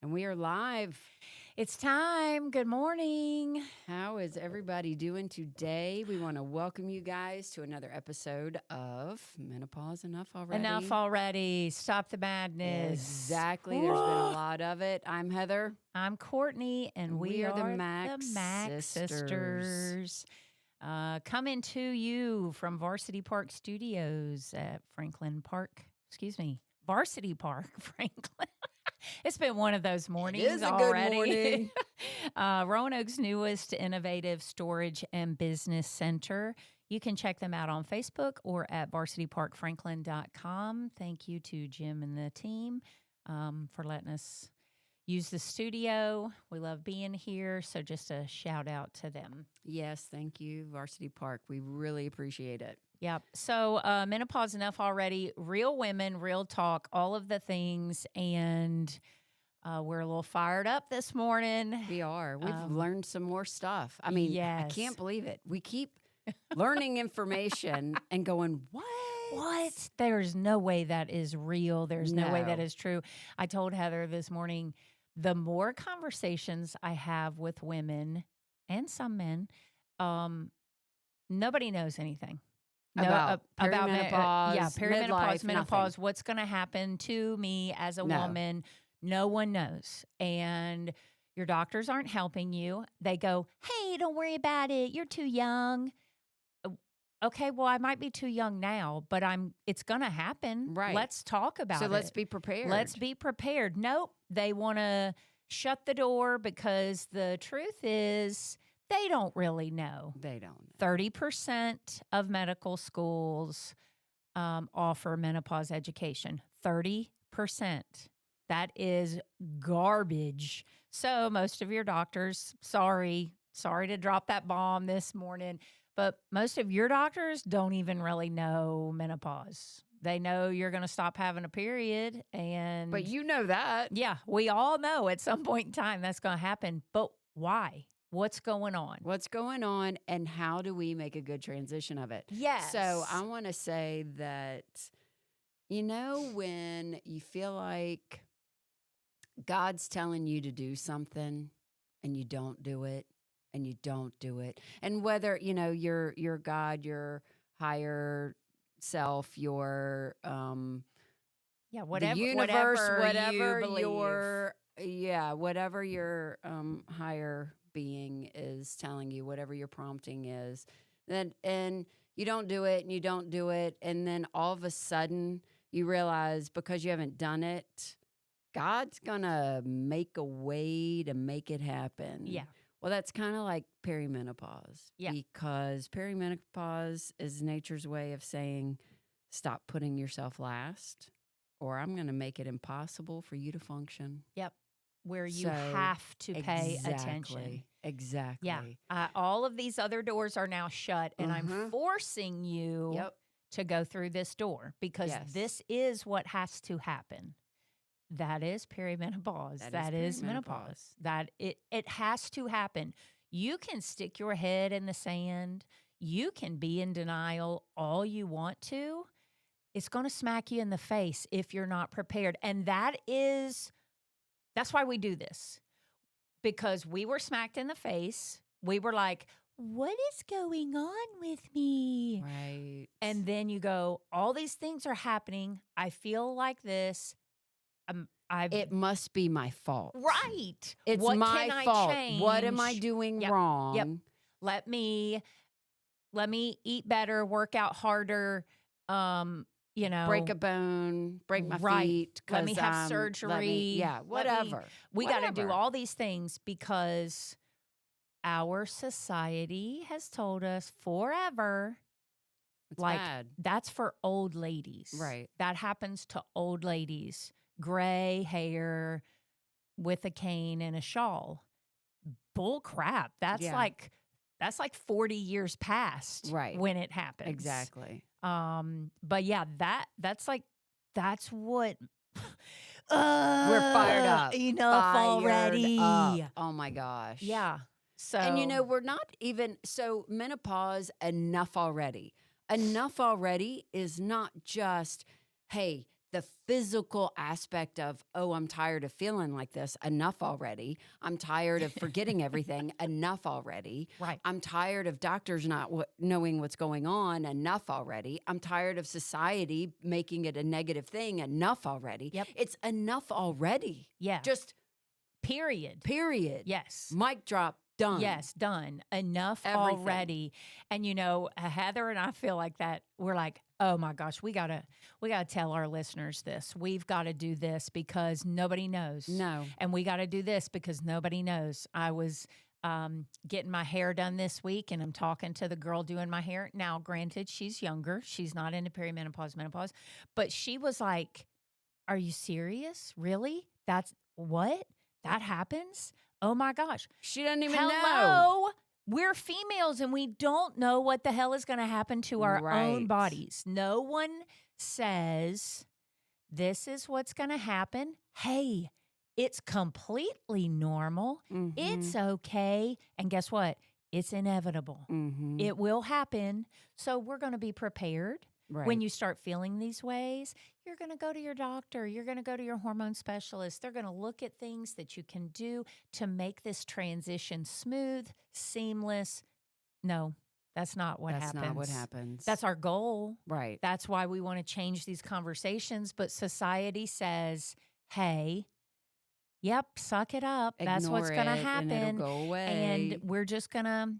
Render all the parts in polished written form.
And we are live. It's time. Good morning. How is everybody doing today? We want to welcome you guys to another episode of Menopause Enough Already. Enough already. Stop the madness. Exactly. There's been a lot of it. I'm Heather. I'm Courtney, and we are the Mac Sisters. Coming to you from Varsity Park Studios at Varsity Park, Franklin. It's been one of those mornings It is a already. good morning. Roanoke's newest innovative storage and business center. You can check them out on Facebook or at varsityparkfranklin.com. Thank you to Jim and the team for letting us use the studio. We love being here, so just a shout out to them. Yes, thank you, Varsity Park. We really appreciate it. Yep. So menopause enough already. Real women, real talk, all of the things. And we're a little fired up this morning. We are. We've learned some more stuff. I mean, I can't believe it. We keep learning information and going, what? What? There's no way that is real. There's no way that is true. I told Heather this morning, the more conversations I have with women and some men, nobody knows anything. About perimenopause, perimenopause, menopause. Nothing. What's going to happen to me as a woman? No one knows. And your doctors aren't helping you. They go, hey, don't worry about it. You're too young. Okay, well, I might be too young now, but it's going to happen. Right. Let's talk about it. So let's be prepared. Let's be prepared. Nope. They want to shut the door because the truth is they don't really know. They don't know. 30% of medical schools offer menopause education. 30%. That is garbage. So most of your doctors, sorry to drop that bomb this morning, but most of your doctors don't even really know menopause. They know you're going to stop having a period. But you know that. Yeah, we all know at some point in time that's going to happen. But why? What's going on? What's going on, and how do we make a good transition of it? Yes. So I want to say that, when you feel like God's telling you to do something and you don't do it, and you don't do it, and whether, your God, your higher self, your whatever, the universe, whatever you believe. whatever your higher being is telling you, whatever your prompting is, and you don't do it, and you don't do it, and then all of a sudden you realize because you haven't done it, God's gonna make a way to make it happen. Yeah. Well, that's kind of like perimenopause. Yeah. Because perimenopause is nature's way of saying, stop putting yourself last, or I'm going to make it impossible for you to function. Yep. Where you have to pay attention. Exactly. Yeah. All of these other doors are now shut, and I'm forcing you to go through this door because this is what has to happen. That is perimenopause. That is menopause. That it has to happen. You can stick your head in the sand. You can be in denial all you want to. It's going to smack you in the face if you're not prepared. And that's why we do this. Because we were smacked in the face. We were like, what is going on with me? Right. And then you go, all these things are happening. I feel like this. It must be my fault. Right. It's my fault. What am I doing wrong? Yep. Let me eat better, work out harder, break a bone, break my feet. Let me have surgery. Whatever. We got to do all these things because our society has told us forever. It's bad. That's for old ladies. Right. That happens to old ladies. Gray hair with a cane and a shawl. Bull crap. That's like 40 years past when it happens. Exactly. But yeah, that's what we're fired up. Enough already. Up. Oh my gosh. Yeah. So and we're not even menopause enough already. Enough already is not just, hey, the physical aspect of, oh, I'm tired of feeling like this. Enough already. I'm tired of forgetting everything. Enough already. Right. I'm tired of doctors not knowing what's going on. Enough already. I'm tired of society making it a negative thing. Enough already. Yep. It's enough already. Yeah. Just period. Yes. Mic drop. Done. Yes, done. Enough Everything. Already. And Heather and I feel like that. We're like, oh my gosh, we gotta tell our listeners this. We've got to do this because nobody knows. No. And we got to do this because nobody knows. I was getting my hair done this week, and I'm talking to the girl doing my hair. Now, granted, she's younger. She's not into perimenopause, menopause, but she was like, "Are you serious? Really? That's what? That happens? Oh my gosh." She doesn't even know. know. We're females and we don't know what the hell is going to happen to our own bodies. No one says this is what's going to happen. Hey, it's completely normal. Mm-hmm. It's okay. And guess what? It's inevitable. Mm-hmm. It will happen. So we're going to be prepared. Right. When you start feeling these ways, you're going to go to your doctor. You're going to go to your hormone specialist. They're going to look at things that you can do to make this transition smooth, seamless. No, that's not what happens. That's not what happens. That's our goal. Right. That's why we want to change these conversations. But society says, hey, yep, suck it up. That's what's going to happen. And it'll go away. And we're just going to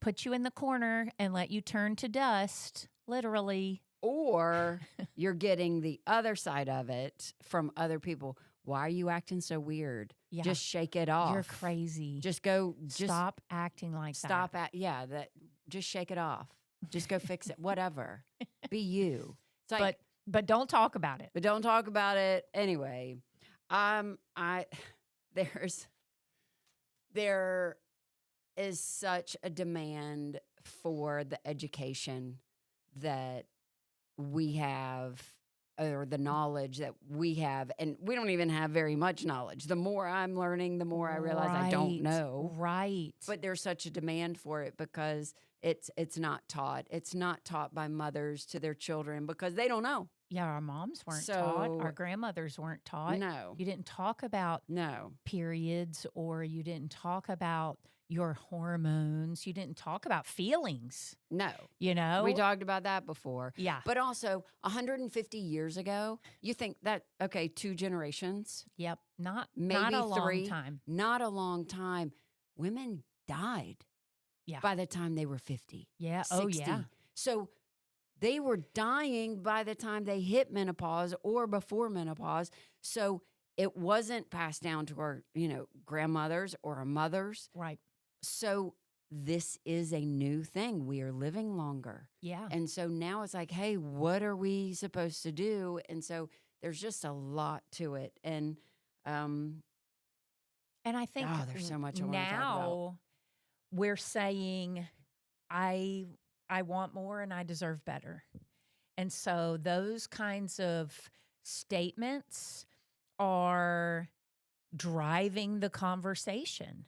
put you in the corner and let you turn to dust. Literally. Or you're getting the other side of it from other people. Why are you acting so weird? Yeah. Just shake it off. You're crazy. Just go. Stop acting like that. Just shake it off. Just go fix it. Whatever. Be you. It's like, but don't talk about it. But don't talk about it anyway. There is such a demand for the education that we have, or the knowledge that we have, and we don't even have very much knowledge. The more I'm learning, the more I realize I don't know. Right. But there's such a demand for it because it's not taught. It's not taught by mothers to their children because they don't know. Yeah, our moms weren't taught. Our grandmothers weren't taught. No. You didn't talk about periods, or you didn't talk about your hormones. You didn't talk about feelings. No. We talked about that before. Yeah. But also 150 years ago, you think that, 2 generations? Yep. Maybe not a 3. Long time. Not a long time. Women died by the time they were 50. Yeah. 60. Oh, yeah. So they were dying by the time they hit menopause or before menopause. So it wasn't passed down to our, grandmothers or our mothers. Right. So this is a new thing. We are living longer. Yeah. And so now it's like, hey, what are we supposed to do? And so there's just a lot to it. And I think there's so much I want to talk about. Now we're saying, I want more and I deserve better. And so those kinds of statements are driving the conversation.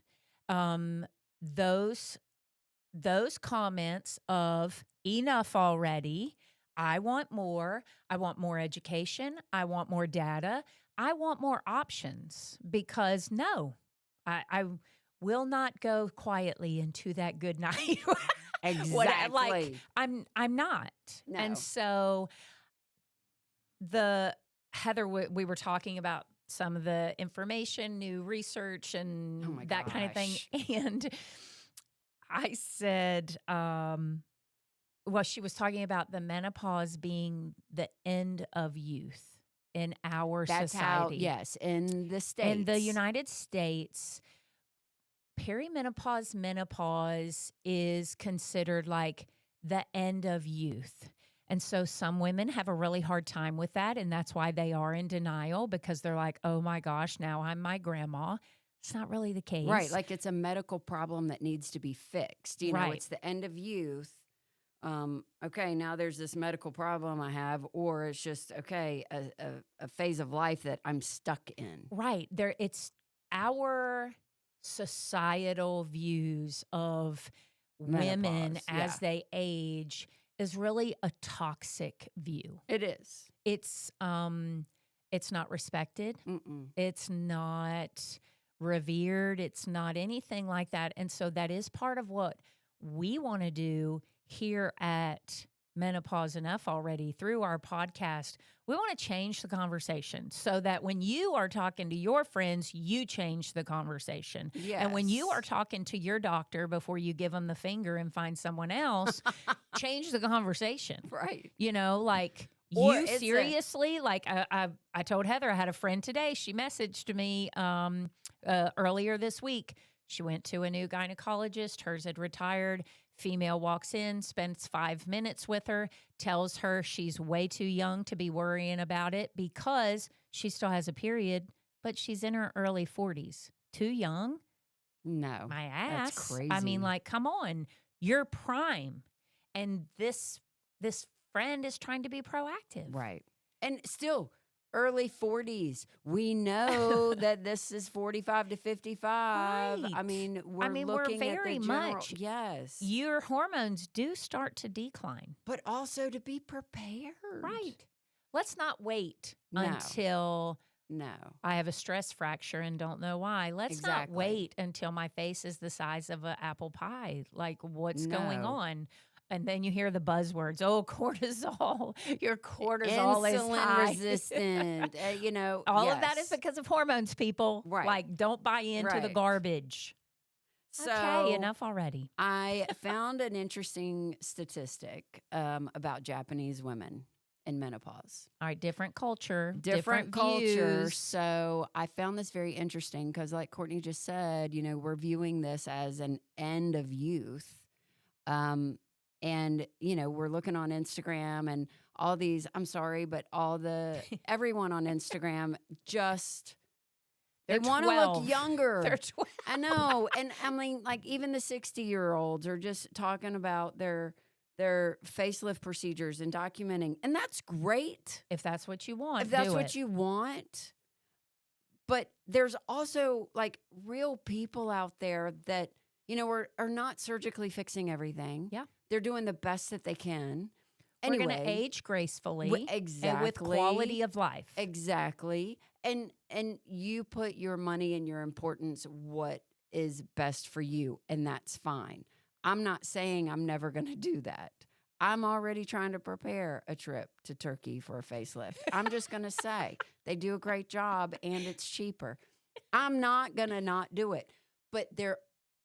Those comments of enough already, I want more education, I want more data, I want more options, because I will not go quietly into that good night. Exactly. I'm not. No. And so Heather, we were talking about some of the information, new research, and that kind of thing. And I said, she was talking about the menopause being the end of youth in our society. In the States. In the United States, perimenopause, menopause is considered like the end of youth. And so some women have a really hard time with that, and that's why they are in denial, because they're like, oh my gosh, now I'm my grandma. It's not really the case. Right, like it's a medical problem that needs to be fixed. It's the end of youth. Now there's this medical problem I have, or it's just, a phase of life that I'm stuck in. Right. It's our societal views of women as they age is really a toxic view. It is. It's not respected. Mm-mm. It's not revered. It's not anything like that. And so that is part of what we want to do here at Menopause Enough already through our podcast. We want to change the conversation so that when you are talking to your friends, you change the conversation. Yes. And when you are talking to your doctor before you give them the finger and find someone else, change the conversation. Right. You know, like, Or you seriously, like I told Heather, I had a friend today. She messaged me earlier this week. She went to a new gynecologist. Hers had retired. Female walks in, spends 5 minutes with her, tells her she's way too young to be worrying about it because she still has a period, but she's in her early 40s. Too young? No. My ass. That's crazy. I mean, like, come on. You're prime. And this friend is trying to be proactive. Right. And still, early 40s. We know that this is 45 to 55. Right. I mean, we're looking very at the general, much. Yes. Your hormones do start to decline. But also to be prepared. Right. Let's not wait No. until No. I have a stress fracture and don't know why. Let's not Exactly. wait until my face is the size of an apple pie. Like, what's going No. on? And then you hear the buzzwords, oh, cortisol. Your cortisol is Insulin high. resistant. You know, All of that is yes. because of hormones, people. Right. Like, don't buy into the Right. garbage. So Okay, enough already. I found an interesting statistic about Japanese women in menopause. All right, different culture, Different culture. views. So I found this very interesting because, like Courtney just said, you know, we're viewing this as an end of youth. And, you know, we're looking on Instagram and all these, I'm sorry, but everyone on Instagram just, they They're want to 12. look younger. They're 12. I know. And I mean, like even the 60-year-olds are just talking about their facelift procedures and documenting. And that's great. If that's what you want, If that's do what it. you want. But there's also like real people out there that, you know, are not surgically fixing everything. Yeah. They're doing the best that they can. We're going Anyway, to age gracefully exactly. and with quality of life. Exactly. And you put your money and your importance what is best for you, and that's fine. I'm not saying I'm never going to do that. I'm already trying to prepare a trip to Turkey for a facelift. I'm just going to say they do a great job and it's cheaper. I'm not going to not do it. But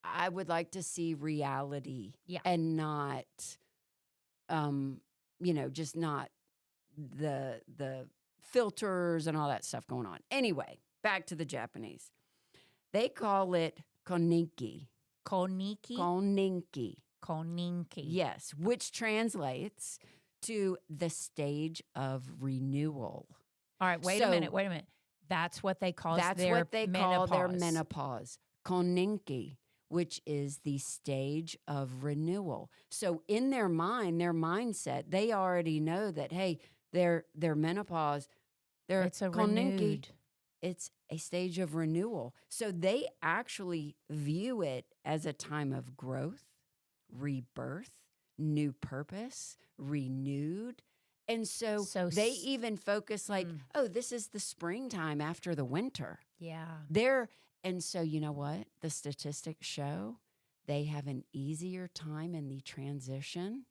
I would like to see reality and not, you know, just not the filters and all that stuff going on. Anyway, back to the Japanese. They call it koninki. Koniki? Koninki. Yes, which translates to the stage of renewal. All right, wait a minute. That's what they call their menopause. Koninki, which is the stage of renewal. So in their mind, their mindset, they already know that, hey, their menopause, it's a koninki, renewed. it's a stage of renewal. So they actually view it as a time of growth, rebirth, new purpose, renewed. And so they even focus like, oh, this is the springtime after the winter. Yeah. And so you know what? The statistics show they have an easier time in the transition.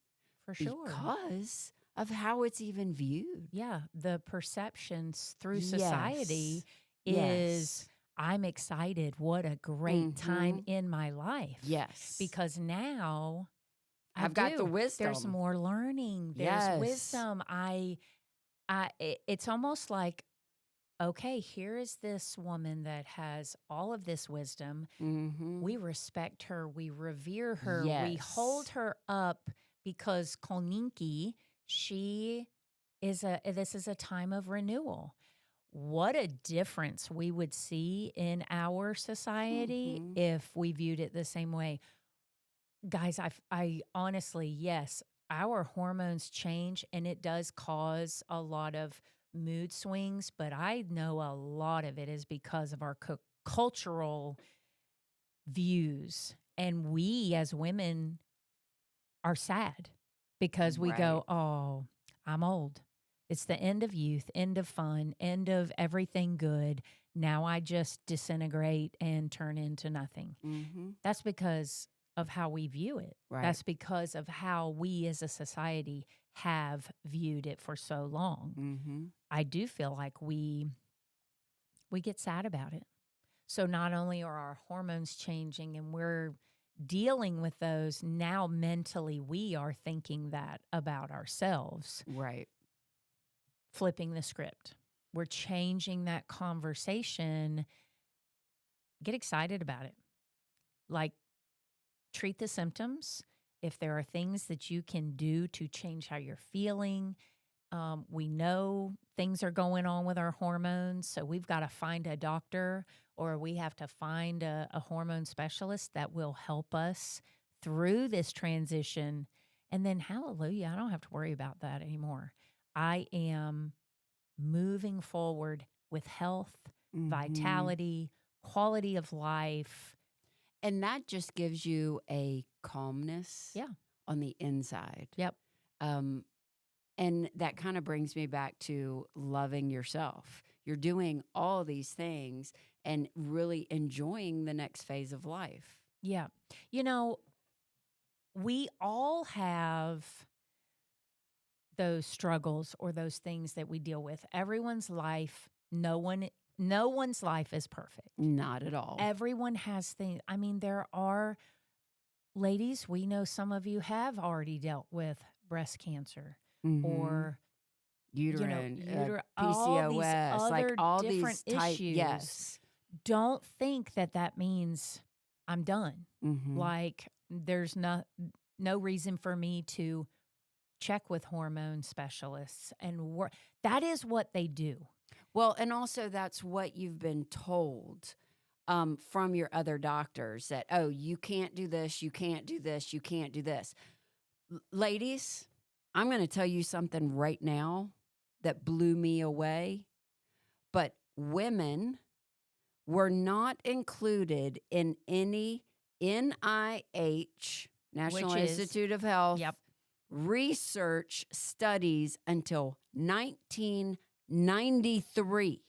For sure. Because of how it's even viewed. Yeah. The perceptions through society is, I'm excited. What a great time in my life. Yes. Because now I've got the wisdom. There's more learning. There's wisdom. It's almost like, okay, here is this woman that has all of this wisdom. Mm-hmm. We respect her. We revere her. Yes. We hold her up because koninki, this is a time of renewal. What a difference we would see in our society if we viewed it the same way. Guys, I honestly, yes, our hormones change and it does cause a lot of mood swings, but I know a lot of it is because of our cultural views. And we as women are sad because we go, oh, I'm old. It's the end of youth, end of fun, end of everything good. Now I just disintegrate and turn into nothing. Mm-hmm. That's because of how we view it. Right. That's because of how we as a society have viewed it for so long. Mm-hmm. I do feel like we get sad about it. So not only are our hormones changing and we're dealing with those, now mentally we are thinking that about ourselves. Right. Flipping the script. We're changing that conversation. Get excited about it. Like, treat the symptoms. If there are things that you can do to change how you're feeling, we know things are going on with our hormones, so we've got to find a doctor or we have to find a hormone specialist that will help us through this transition. And then, hallelujah, I don't have to worry about that anymore. I am moving forward with health, vitality, quality of life. And that just gives you a calmness on the inside. Yep. And that kind of brings me back to loving yourself. You're doing all these things and really enjoying the next phase of life. Yeah. You know, we all have those struggles or those things that we deal with. Everyone's life, no one's life is perfect. Not at all. Everyone has things. I mean, there are ladies, we know some of you have already dealt with breast cancer or uterine, PCOS, like all different these type, issues. yes. Don't think that means I'm done. Like there's no reason for me to check with hormone specialists and work. That is what they do. Well, and also that's what you've been told from your other doctors that, oh, you can't do this, you can't do this, you can't do this. Ladies, I'm going to tell you something right now that blew me away. But women were not included in any NIH, National Institute of Health, research studies until 1993.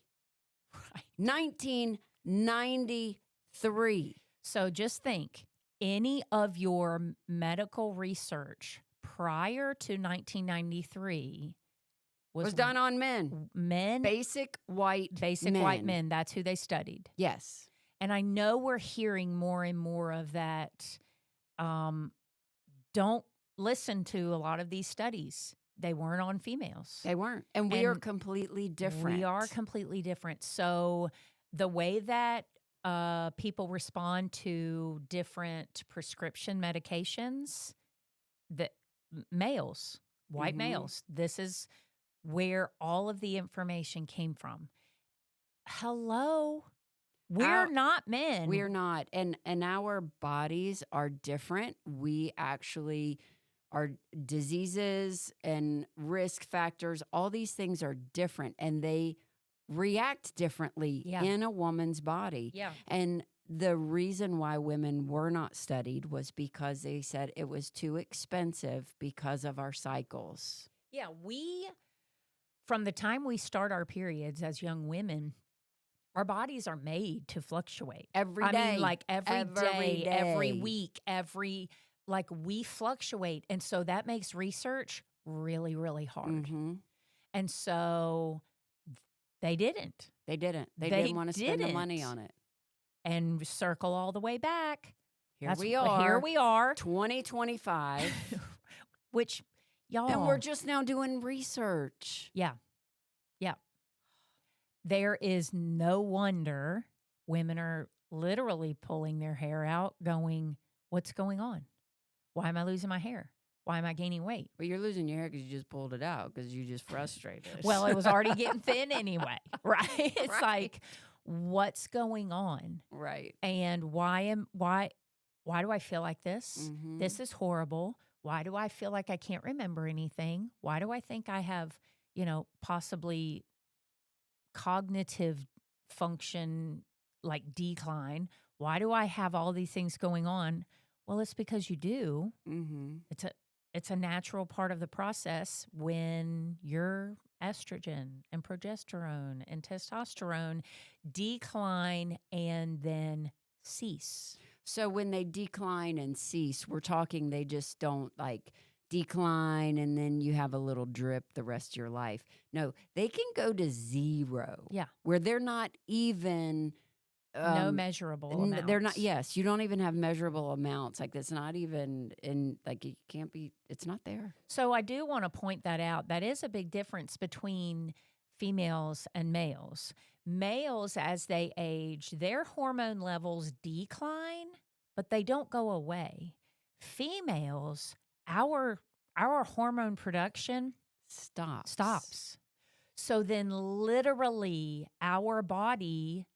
Right. 1993. So just think, any of your medical research prior to 1993 was done on men. Men. Basic white men. That's who they studied. Yes. And I know we're hearing more and more of that. Don't listen to a lot of these studies. They weren't on females. They weren't. And we are completely different. We are completely different. So the way that people respond to different prescription medications, that males, white males, this is where all of the information came from. Hello. We're not men. We're not. And our bodies are different. We actually, our diseases and risk factors, all these things are different and they react differently in a woman's body. Yeah. And the reason why women were not studied was because they said it was too expensive because of our cycles. Yeah, from the time we start our periods as young women, our bodies are made to fluctuate. Every day. I mean, like every day, every week, we fluctuate. And so that makes research really, really hard. And so they didn't. They didn't. They didn't want to spend the money on it. And circle all the way back. Here we are. 2025. Which, y'all. And we're just now doing research. Yeah. Yeah. There is no wonder women are literally pulling their hair out going, what's going on? Why am I losing my hair? Why am I gaining weight? Well, you're losing your hair because you just pulled it out because you just frustrated. Well, it was already getting thin anyway, right? It's like, what's going on? Right. And why do I feel like this? This is horrible. Why do I feel like I can't remember anything? Why do I think I have, possibly cognitive function like decline? Why do I have all these things going on? Well, it's because you do. It's a natural part of the process when you're estrogen and progesterone and testosterone decline and then cease. So when they decline and cease, we're talking they just don't like decline and then you have a little drip the rest of your life. No, they can go to zero. Yeah. Where they're not even no measurable amounts. They're not. Yes, you don't even have measurable amounts. Like that's not even in. Like it can't be. It's not there. So I do want to point that out. That is a big difference between females and males. Males, as they age, their hormone levels decline, but they don't go away. Females, our hormone production stops. So then, literally, our body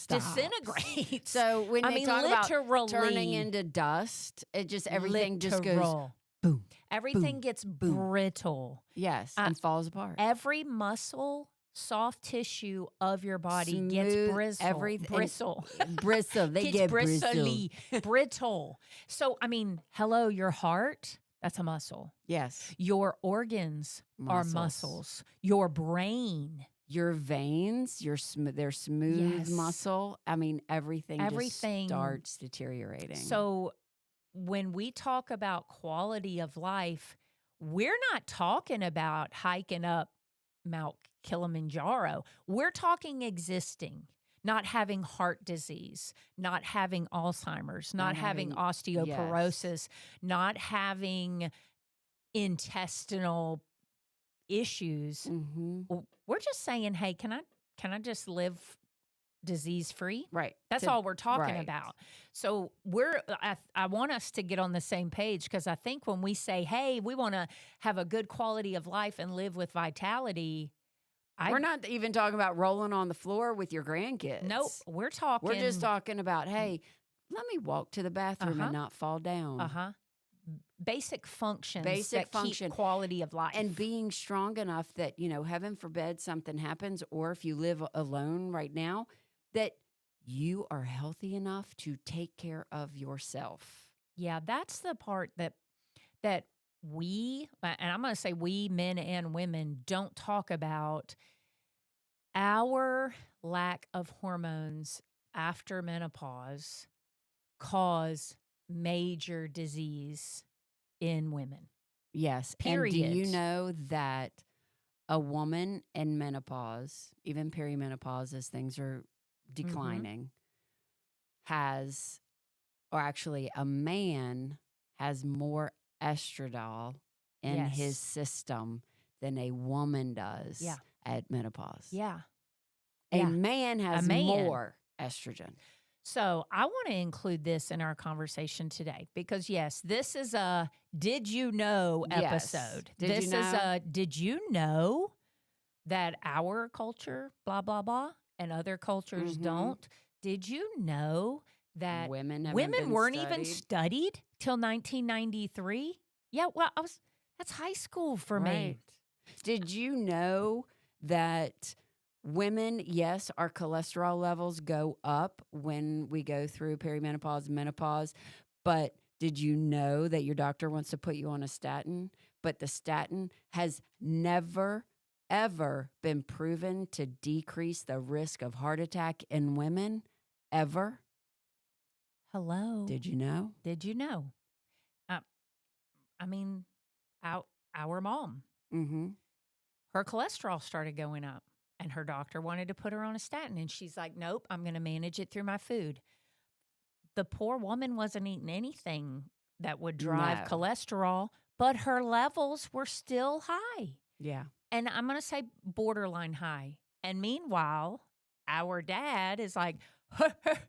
disintegrates. So when they talk about turning into dust, it just everything just goes boom. Everything boom, gets boom. brittle. Yes, and falls apart. Every muscle, soft tissue of your body gets bristle. Bristle. They get bristly. Brittle. So, I mean, hello, your heart, that's a muscle. Yes. Your organs are muscles. Your brain. Your veins, they're smooth muscle. I mean, everything just starts deteriorating. So when we talk about quality of life, we're not talking about hiking up Mount Kilimanjaro. We're talking existing, not having heart disease, not having Alzheimer's, not having osteoporosis, not having intestinal issues. Mm-hmm. We're just saying, hey, can I just live disease free? Right. That's all we're talking about. So I want us to get on the same page, because I think when we say, hey, we want to have a good quality of life and live with vitality, we're not even talking about rolling on the floor with your grandkids. Nope. We're just talking about, hey, let me walk to the bathroom and not fall down. Basic functions that keep quality of life. And being strong enough that, heaven forbid something happens, or if you live alone right now, that you are healthy enough to take care of yourself. Yeah, that's the part that we, and I'm going to say we, men and women, don't talk about. Our lack of hormones after menopause cause major disease in women. Yes. Period. And do you know that a woman in menopause, even perimenopause as things are declining, a man has more estradiol in his system than a woman does at menopause. Yeah. A man has more estrogen. So I want to include this in our conversation today because, yes, this is a Did You Know episode. Did you know that our culture, blah, blah, blah, and other cultures don't? Did you know that women weren't even studied till 1993? Yeah, well, that's high school for me. Did you know that women, yes, our cholesterol levels go up when we go through perimenopause and menopause, but did you know that your doctor wants to put you on a statin? But the statin has never, ever been proven to decrease the risk of heart attack in women, ever. Hello. Did you know? Did you know? I mean, our mom, her cholesterol started going up. And her doctor wanted to put her on a statin. And she's like, nope, I'm going to manage it through my food. The poor woman wasn't eating anything that would drive cholesterol, but her levels were still high. Yeah. And I'm going to say borderline high. And meanwhile, our dad is like,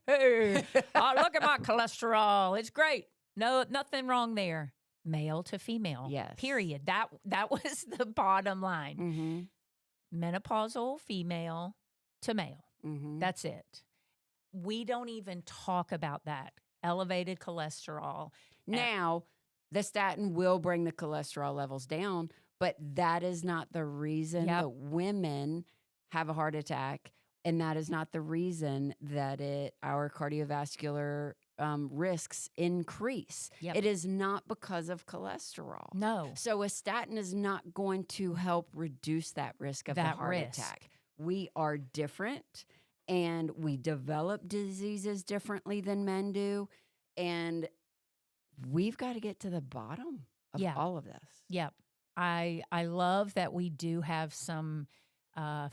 hey, look at my cholesterol. It's great. No, nothing wrong there. Male to female. Yes. Period. That was the bottom line. Menopausal female to male. That's it. We don't even talk about that. Elevated cholesterol. Now, the statin will bring the cholesterol levels down, but that is not the reason that women have a heart attack, and that is not the reason that our cardiovascular risks increase. Yep. It is not because of cholesterol. No. So a statin is not going to help reduce that risk of the heart attack. We are different, and we develop diseases differently than men do. And we've got to get to the bottom of all of this. Yep. I love that we do have some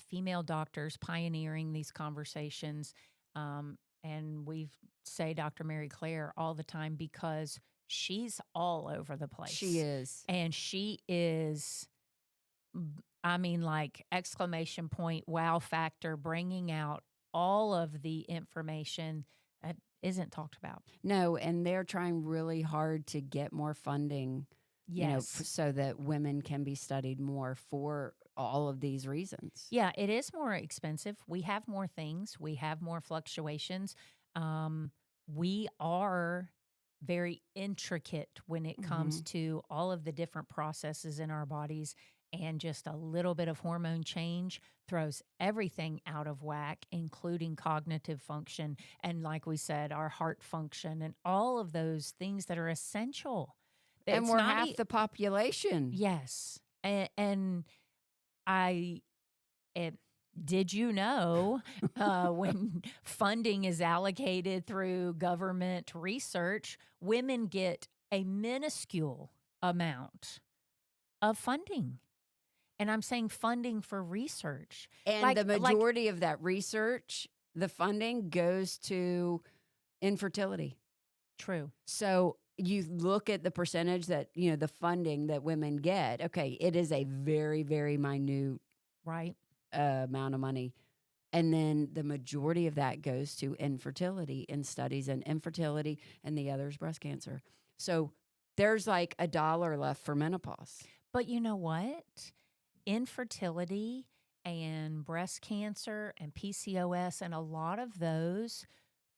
female doctors pioneering these conversations. And we say Dr. Mary Claire all the time because she's all over the place. She is. And she is, I mean, like exclamation point, wow factor, bringing out all of the information that isn't talked about. No, and they're trying really hard to get more funding, so that women can be studied more for all of these reasons. Yeah, it is more expensive. We have more things. We have more fluctuations. We are very intricate when it comes to all of the different processes in our bodies, and just a little bit of hormone change throws everything out of whack, including cognitive function. And like we said, our heart function and all of those things that are essential. And we're half the population. Yes. And did you know when funding is allocated through government research, women get a minuscule amount of funding? And I'm saying funding for research. And the majority of that research, the funding goes to infertility. True. So you look at the percentage that, the funding that women get. Okay, it is a very, very minute amount of money. And then the majority of that goes to infertility and studies in infertility, and the other is breast cancer. So there's like $1 left for menopause. But you know what? Infertility and breast cancer and PCOS and a lot of those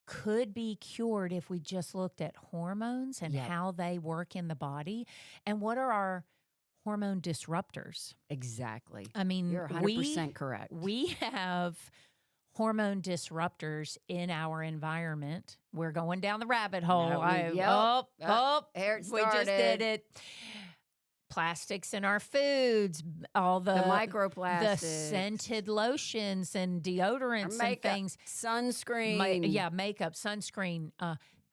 could be cured if we just looked at hormones and how they work in the body. And what are our hormone disruptors? Exactly. I mean, you're 100% correct. We have hormone disruptors in our environment. We're going down the rabbit hole. Here it started. We just did it. Plastics in our foods, all the microplastics, the scented lotions and deodorants and things, sunscreen, makeup, sunscreen,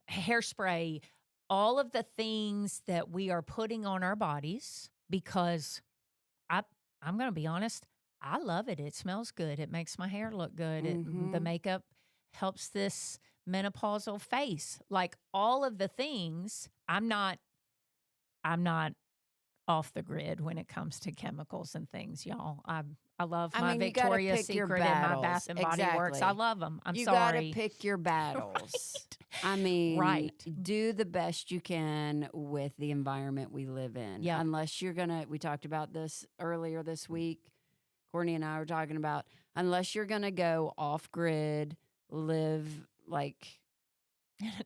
hairspray, all of the things that we are putting on our bodies. Because I'm going to be honest, I love it. It smells good. It makes my hair look good. The makeup helps this menopausal face. Like all of the things, I'm not off the grid when it comes to chemicals and things, y'all. I love my Victoria's Secret and my Bath and Body Works. I love them. You sorry. You got to pick your battles. I mean, do the best you can with the environment we live in. Yeah. Unless you're going to, we talked about this earlier this week. Courtney and I were talking about, unless you're going to go off grid, live like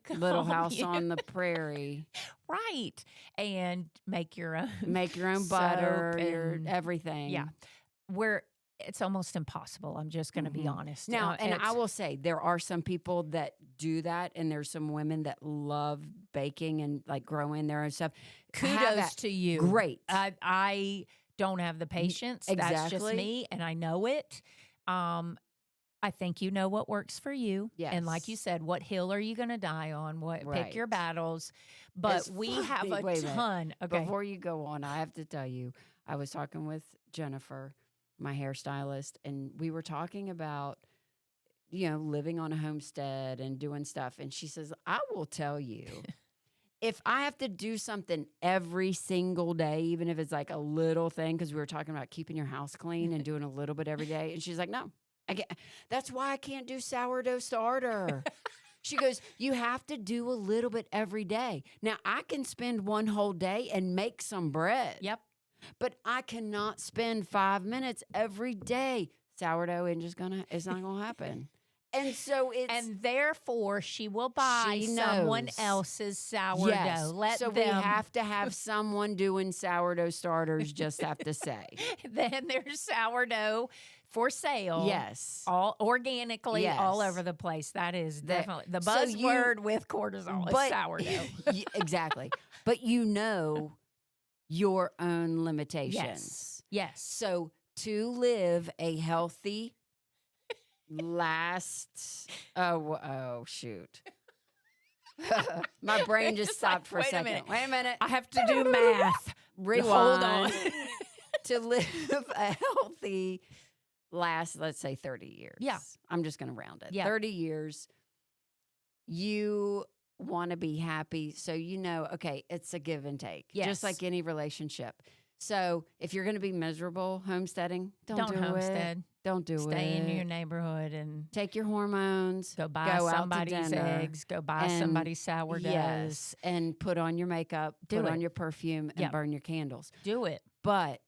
Little House on the Prairie. Right. And make your own butter, your everything. Yeah. Where it's almost impossible. I'm just going to be honest. Now, and I will say there are some people that do that, and there's some women that love baking and like growing their own stuff. Kudos to you. Great. I don't have the patience. Exactly. That's just me, and I know it. I think you know what works for you. Yes. And like you said, what hill are you going to die on? Pick your battles. But we have a ton. Okay. Before you go on, I have to tell you, I was talking with Jennifer, my hairstylist, and we were talking about, living on a homestead and doing stuff. And she says, I will tell you, if I have to do something every single day, even if it's like a little thing, because we were talking about keeping your house clean and doing a little bit every day. And she's like, no. That's why I can't do sourdough starter. She goes, you have to do a little bit every day. Now, I can spend one whole day and make some bread. Yep. But I cannot spend 5 minutes every day. Sourdough it's not going to happen. And so and therefore she will buy someone else's sourdough. Yes. We have to have someone doing sourdough starters, just have to say. Then there's sourdough for sale. Yes. All organically, Yes. all over the place. That is definitely the buzzword with cortisol is sourdough. Exactly. But you know your own limitations. Yes. So to live a healthy oh shoot. My brain just stopped for a second. Wait a minute. I have to do math. Rewind. Hold on. To live a healthy let's say 30 years. Yeah. I'm just going to round it. Yeah. 30 years. You want to be happy. So, okay, it's a give and take. Yes. Just like any relationship. So if you're going to be miserable homesteading, don't do homestead. It. Don't do it. Stay in your neighborhood and take your hormones. Go buy somebody's eggs. Go buy somebody's sourdoughs. Yes, and put on your makeup. Put on your perfume and burn your candles. Do it. But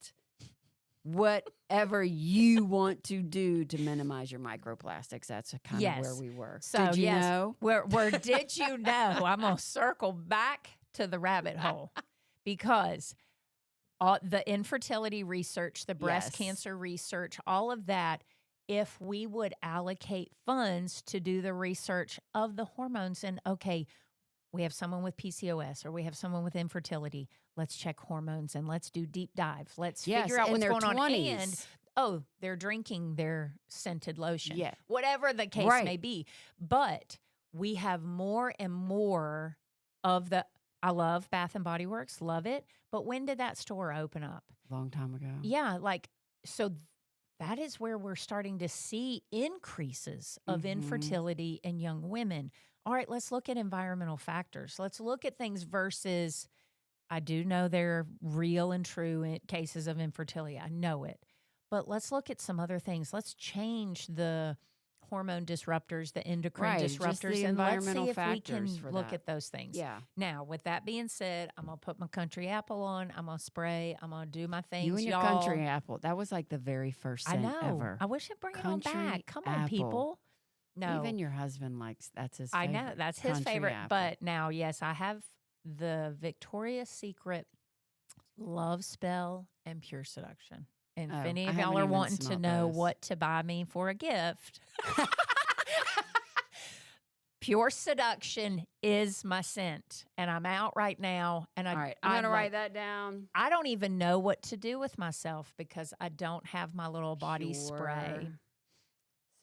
whatever you want to do to minimize your microplastics, that's kind of where we were. So, did you know? Where did you know? I'm going to circle back to the rabbit hole because the infertility research, the breast cancer research, all of that, if we would allocate funds to do the research of the hormones and, okay, we have someone with PCOS or we have someone with infertility, let's check hormones and let's do deep dives. Let's figure out what's going on. And, they're drinking their scented lotion. Yeah. Whatever the case may be. But we have more and more of I love Bath and Body Works, love it. But when did that store open up? Long time ago. Yeah, so that is where we're starting to see increases of infertility in young women. All right, let's look at environmental factors. Let's look at things versus, I do know there are real and true cases of infertility. I know it. But let's look at some other things. Let's change the hormone disruptors, the endocrine disruptors, and let's see if we can look at those things. Yeah. Now, with that being said, I'm going to put my country apple on. I'm going to spray. I'm going to do my things. You and your country apple. That was like the very first scent ever. I wish I'd bring it on back. Come on, people. No. Even your husband that's his favorite. I know. That's his favorite. Apple. But now, yes, I have the Victoria's Secret Love Spell and Pure Seduction. And if any of y'all are wanting to know what to buy me for a gift, Pure Seduction is my scent. And I'm out right now. And all right, I'm going to write that down. I don't even know what to do with myself because I don't have my little body spray.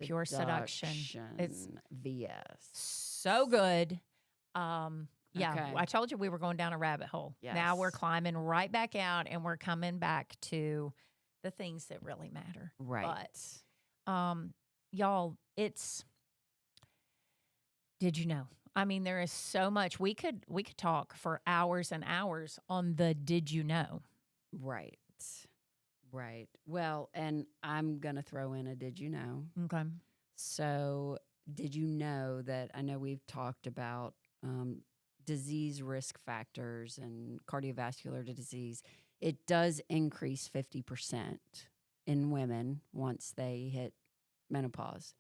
Pure Seduction. It's VS. So good. Yeah, I told you we were going down a rabbit hole. Yes. Now we're climbing right back out and we're coming back to the things that really matter. Right. But, y'all, did you know? I mean, there is so much. We could talk for hours and hours on the did you know? Right. Right. Well, and I'm going to throw in a did you know? Okay. So, did you know that I know we've talked about disease risk factors and cardiovascular disease. It does increase 50% in women once they hit menopause.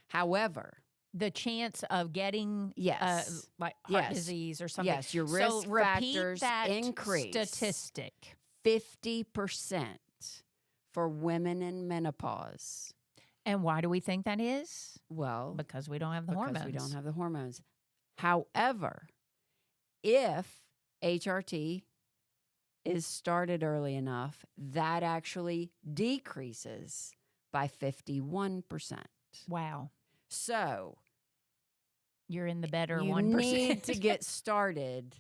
However, the chance of getting like heart disease or something. Yes, your risk factors increase. Statistic. 50% for women in menopause. And why do we think that is? Well, because we don't have the hormones. Because we don't have the hormones. However, if HRT is started early enough, that actually decreases by 51%. Wow. So you're in the better 1%. You need to get started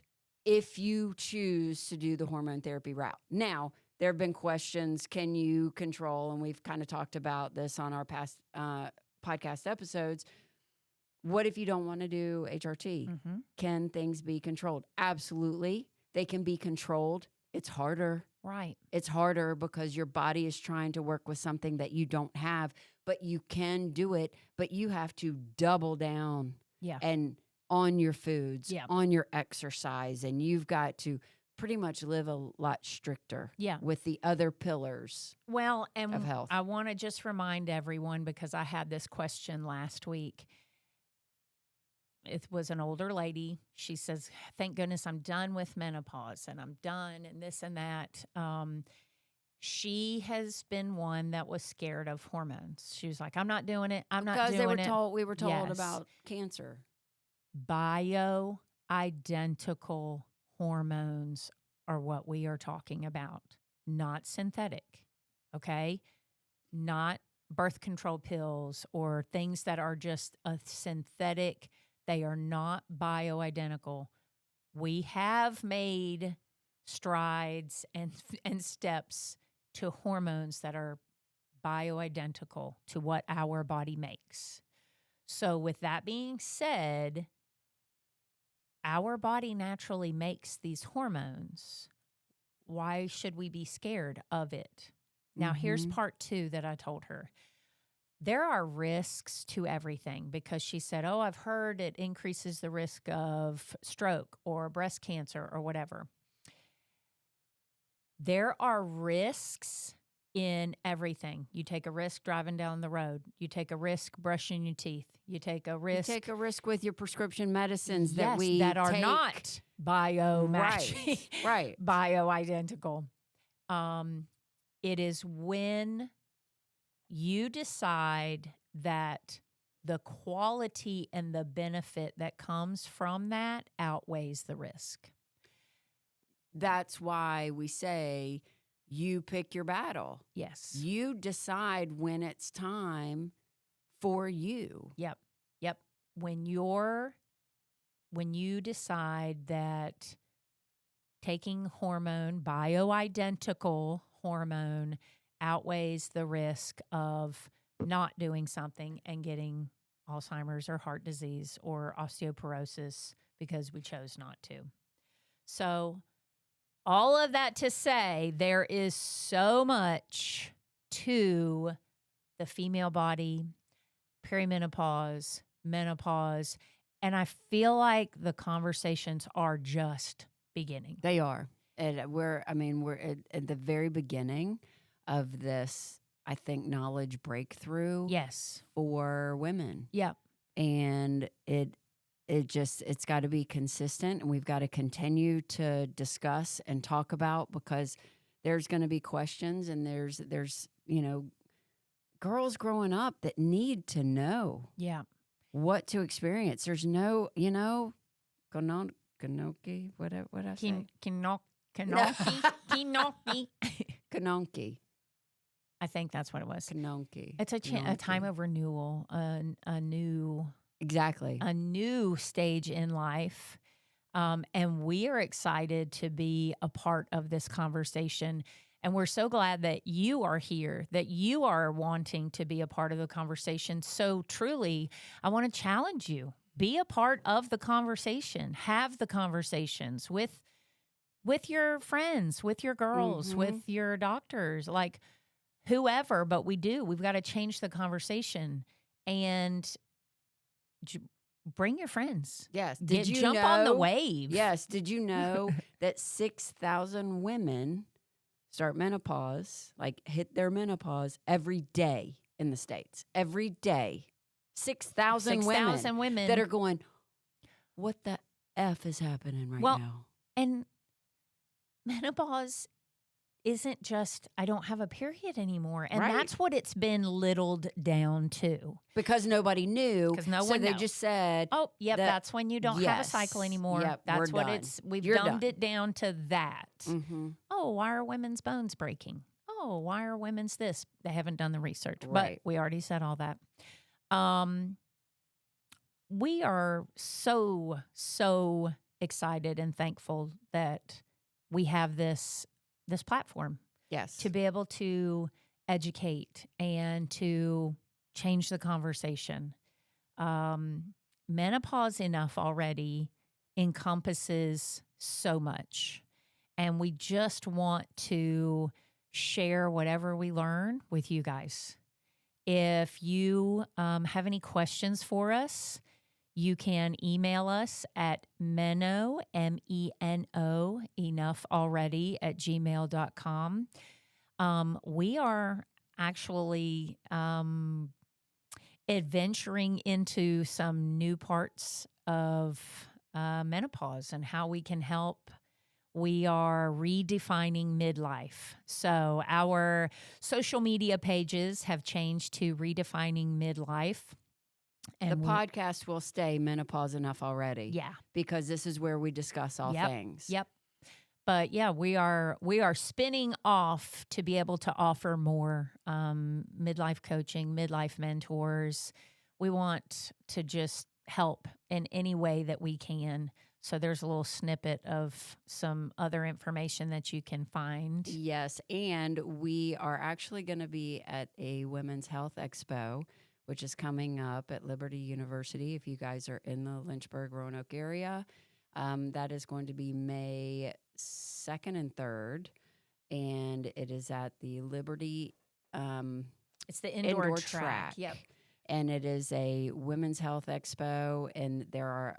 if you choose to do the hormone therapy route. Now, there have been questions, can you control, and we've kind of talked about this on our past podcast episodes, what if you don't want to do HRT? Mm-hmm. Can things be controlled? Absolutely. They can be controlled. It's harder. Right. It's harder because your body is trying to work with something that you don't have, but you can do it, but you have to double down and on your foods, on your exercise, and you've got to pretty much live a lot stricter with the other pillars of health. I want to just remind everyone, because I had this question last week. It was an older lady. She says, thank goodness I'm done with menopause and I'm done and this and that. She has been one that was scared of hormones. She was like, I'm not doing it. I'm not Because doing it. we were told Yes. about cancer. Bioidentical hormones are what we are talking about, not synthetic, okay? Not birth control pills or things that are just a synthetic. They are not bioidentical. We have made strides and steps to hormones that are bioidentical to what our body makes. So with that being said, our body naturally makes these hormones. Why should we be scared of it? Now, here's part 2 that I told her. There are risks to everything because she said, oh, I've heard it increases the risk of stroke or breast cancer or whatever. There are risks in everything. You take a risk driving down the road. You take a risk brushing your teeth. You take a risk. You take a risk with your prescription medicines that are not bio-matching, right. bioidentical. It is when you decide that the quality and the benefit that comes from that outweighs the risk. That's why we say you pick your battle. Yes. You decide when it's time for you. Yep. When you decide that taking bioidentical hormone outweighs the risk of not doing something and getting Alzheimer's or heart disease or osteoporosis because we chose not to. So all of that to say, there is so much to the female body, perimenopause, menopause, and I feel like the conversations are just beginning. They are. And we're at the very beginning of this, I think, knowledge breakthrough. Yes. For women. Yep. And it's got to be consistent, and we've got to continue to discuss and talk about, because there's going to be questions, and there's girls growing up that need to know what to experience. There's no, Kanonki, what I say? Kanonki. I think that's what it was. Kanonki. It's a time of renewal, a new stage in life. And we are excited to be a part of this conversation. And we're so glad that you are here, that you are wanting to be a part of the conversation. So truly, I want to challenge you. Be a part of the conversation. Have the conversations with your friends, with your girls, with your doctors, like whoever. But we've got to change the conversation and bring your friends. Yes. Jump on the wave. Yes. Did you know that 6,000 women start menopause, like hit their menopause every day in the States? Every day. 6,000 women that are going, what the F is happening right now? And menopause isn't just, I don't have a period anymore. And that's what it's been littled down to. Because nobody knew. Because no one they just said, oh, yep, that's when you don't have a cycle anymore. Yep, that's what we've dumbed it down to that. Oh, why are women's bones breaking? Oh, why are women's this? They haven't done the research. But we already said all that. We are so excited and thankful that we have this platform. Yes. To be able to educate and to change the conversation. Menopause enough already encompasses so much. And we just want to share whatever we learn with you guys. If you have any questions for us, you can email us at meno, MENO, enough already at gmail.com. We are actually adventuring into some new parts of menopause and how we can help We are redefining midlife. So our social media pages have changed to redefining midlife. And the podcast will stay Menopause Enough Already. Yeah. Because this is where we discuss all things. Yep. But yeah, we are spinning off to be able to offer more midlife coaching, midlife mentors. We want to just help in any way that we can. So there's a little snippet of some other information that you can find. Yes, and we are actually going to be at a Women's Health Expo, which is coming up at Liberty University. If you guys are in the Lynchburg, Roanoke area, that is going to be May 2nd and 3rd, and it is at the Liberty. It's the indoor track. Yep. And it is a Women's Health Expo, and there are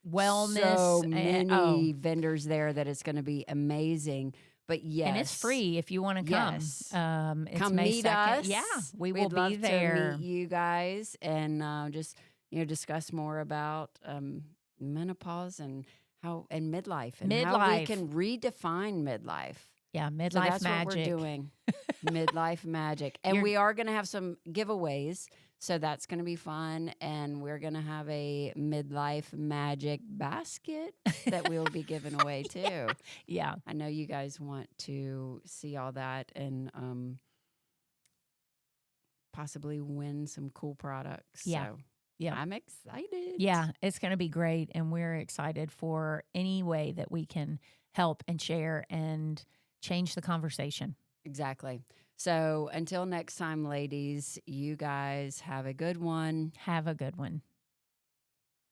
wellness, so many vendors there that it's going to be amazing. But yes, and it's free if you want to come. Yes. It's come May meet 2nd. us. Yeah, we will We'd be love there. to meet you guys and just discuss more about menopause and midlife and how we can redefine midlife. Yeah, midlife so that's magic. What we're doing. Midlife magic, and we are going to have some giveaways. So that's going to be fun, and we're going to have a midlife magic basket that we'll be giving away too. Yeah. I know you guys want to see all that and possibly win some cool products. Yeah. So yeah. I'm excited. Yeah, it's going to be great, and we're excited for any way that we can help and share and change the conversation. Exactly. So until next time, ladies, you guys have a good one. Have a good one.